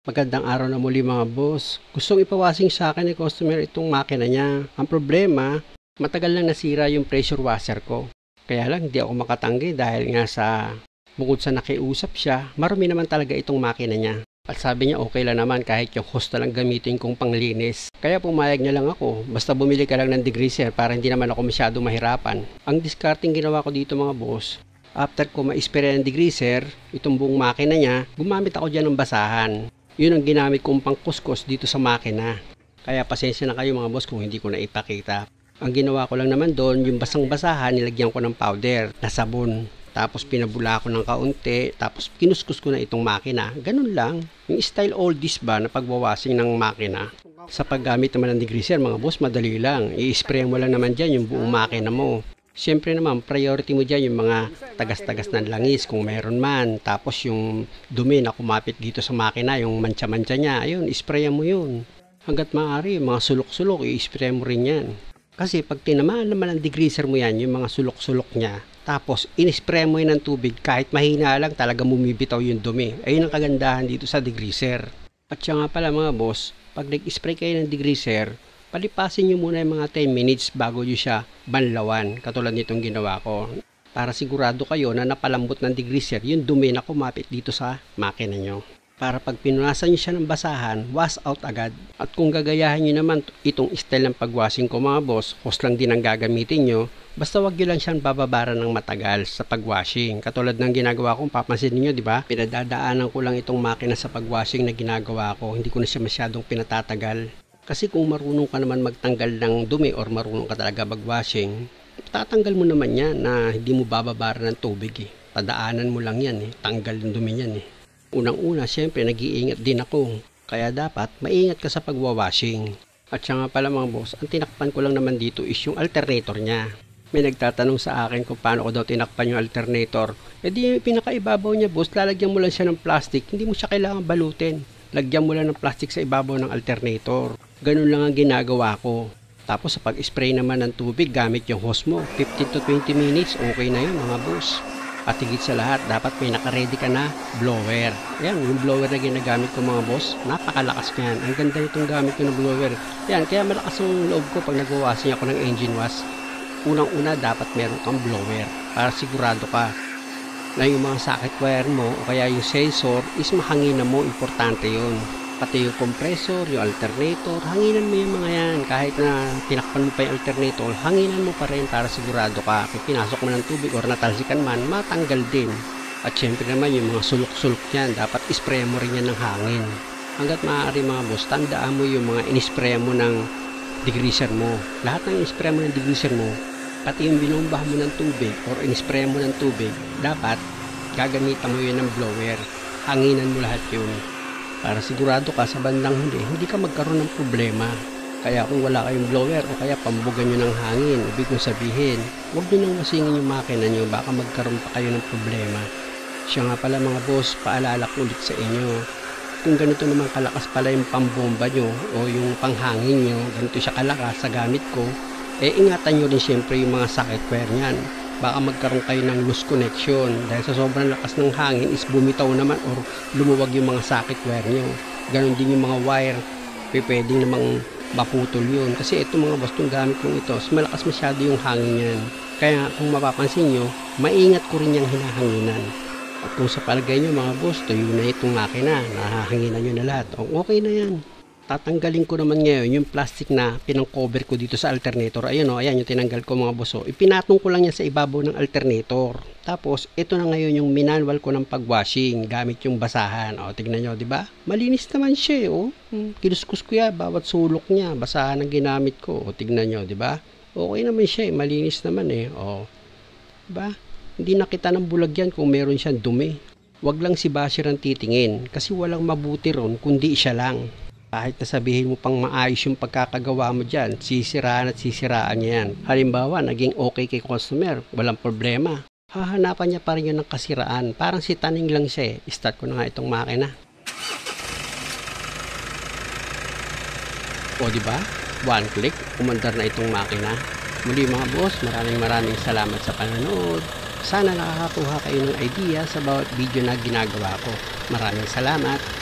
Magandang araw na muli mga boss. Gustong ipawashing sa akin ni customer itong makina niya. Ang problema, matagal lang nasira yung pressure washer ko. Kaya lang hindi ako makatanggi dahil nga bukod sa nakiusap siya, marumi naman talaga itong makina niya. At sabi niya okay lang naman kahit yung hose na lang gamitin kong panglinis. Kaya pumayag niya lang ako, basta bumili ka lang ng degreaser para hindi naman ako masyadong mahirapan. Ang discarding ginawa ko dito mga boss, after ko ma-spray ng degreaser, itong buong makina niya, gumamit ako dyan ng basahan. Yun ang ginamit kong pangkuskus dito sa makina. Kaya pasensya na kayo mga boss kung hindi ko na ipakita. Ang ginawa ko lang naman doon, yung basang-basahan, nilagyan ko ng powder na sabon. Tapos pinabula ko ng kaunti, tapos kinuskus ko na itong makina. Ganun lang. Yung style oldies ba na pagwawashing ng makina. Sa paggamit naman ng degreaser mga boss, madali lang. I-spray mo lang naman dyan yung buong makina mo. Siyempre naman, priority mo dyan yung mga tagas-tagas ng langis kung meron man. Tapos yung dumi na kumapit dito sa makina, yung mancha-mancha niya, ayun, isprayan mo yun. Hanggat maaari, yung mga sulok-sulok, i-spray mo rin yan. Kasi pag tinamaan naman ng degreaser mo yan, yung mga sulok-sulok niya, tapos in-spray mo yun ng tubig, kahit mahina lang, talaga bumibitaw yung dumi. Ayun ang kagandahan dito sa degreaser. At siya nga pala mga boss, pag nag-spray kayo ng degreaser, palipasin nyo muna yung mga 10 minutes bago nyo siya banlawan, katulad nitong ginawa ko. Para sigurado kayo na napalambot ng degreaser yung dumi na kumapit dito sa makina nyo. Para pag pinunasan nyo siya ng basahan, wash out agad. At kung gagayahin nyo naman itong style ng pagwashing ko mga boss, hose lang din ang gagamitin nyo, basta wag nyo lang siyang bababaran ng matagal sa pagwashing. Katulad ng ginagawa ko, papansin niyo, di ba? Pinadadaanan ko lang itong makina sa pagwashing na ginagawa ko, hindi ko na siya masyadong pinatatagal. Kasi kung marunong ka naman magtanggal ng dumi or marunong ka talaga magwashing, tatanggal mo naman yan na hindi mo bababara ng tubig eh. Padaanan mo lang yan eh. Tanggal yung dumi yan eh. Unang-una, syempre nag-iingat din ako. Kaya dapat maingat ka sa pagwawashing. At siya nga pala mga boss, ang tinakpan ko lang naman dito is yung alternator niya. May nagtatanong sa akin kung paano ko daw tinakpan yung alternator. E di pinakaibabaw niya boss, lalagyan mo lang siya ng plastic. Hindi mo siya kailangan balutin. Lagyan mo lang ng plastic sa ibabaw ng alternator. Ganun lang ang ginagawa ko. Tapos sa pag-spray naman ng tubig gamit yung hose mo, 15 to 20 minutes, okay na yun mga boss. At higit sa lahat, dapat may naka-ready ka na blower. Ayan, yung blower na ginagamit ko mga boss, napakalakas yan. Ang ganda itong gamit ko ng blower. Ayan, kaya malakas ang loob ko pag nag-washing ako ng engine wash. Unang-una, dapat meron kang blower para sigurado ka na yung mga socket wire mo o kaya yung sensor is mahanginan mo, importante yun. Pati yung compressor, yung alternator, hanginan mo yung mga yan. Kahit na tinakpan mo pa yung alternator, hanginan mo pa rin para sigurado ka. Kung pinasok mo ng tubig or natalsikan man, matanggal din. At syempre naman yung mga sulok-sulok yan, dapat ispray mo rin yan ng hangin. Hanggat maaari mga boss, tandaan mo yung mga inispray mo ng degreaser mo. Lahat ng inispray mo ng degreaser mo, pati yung binombahan mo ng tubig or inispray mo ng tubig, dapat gagamitan mo yun ng blower. Hanginan mo lahat yun. Para sigurado ka sa bandang huli, hindi ka magkaroon ng problema. Kaya kung wala kayong blower o kaya pambugan nyo ng hangin, ibig kong sabihin, huwag nyo nang wasingin yung makina nyo, baka magkaroon pa kayo ng problema. Siya nga pala mga boss, paalala ko ulit sa inyo. Kung ganito naman kalakas pala yung pambomba nyo o yung panghangin nyo, ganito siya kalakas sa gamit ko, ingatan nyo rin syempre yung mga socket wire nyan. Baka magkaroon kayo ng loose connection dahil sa sobrang lakas ng hangin is bumitaw naman or lumuwag yung mga socket wire nyo. Ganon din yung mga wire, pwedeng namang maputol yun. Kasi ito mga boss, itong gamit kong ito, malakas masyado yung hangin yan. Kaya kung mapapansin nyo, maingat ko rin yung hinahanginan. At kung sa palagay nyo mga boss, tuyo na itong makina, nahahanginan nyo na lahat, okay na yan. Tatanggalin ko naman ngayon yung plastic na pinang-cover ko dito sa alternator. Ayun o, ayan yung tinanggal ko mga boss. Ipinatong ko lang yan sa ibabaw ng alternator. Tapos, ito na ngayon yung minanwal ko ng pagwashing gamit yung basahan. O, tignan nyo, di ba? Malinis naman siya, o. Kinuskus ko yan, bawat sulok niya, basahan ang ginamit ko. O, tignan nyo, di ba? Okay naman siya, malinis naman eh. O, di ba? Hindi nakita ng bulag yan kung meron siyang dumi. Wag lang si basher ang titingin kasi walang mabuti ron kundi siya lang. Kahit nasabihin mo pang maayos yung pagkakagawa mo dyan, sisiraan at sisiraan niya yan. Halimbawa, naging okay kay customer, walang problema. Hahanapan niya pa rin yun ng kasiraan. Parang si taning lang siya eh. Start ko na nga itong makina. O diba? One click, umandar na itong makina. Muli mga boss, maraming salamat sa panonood. Sana nakakakuha kayo ng idea sa bawat video na ginagawa ko. Maraming salamat.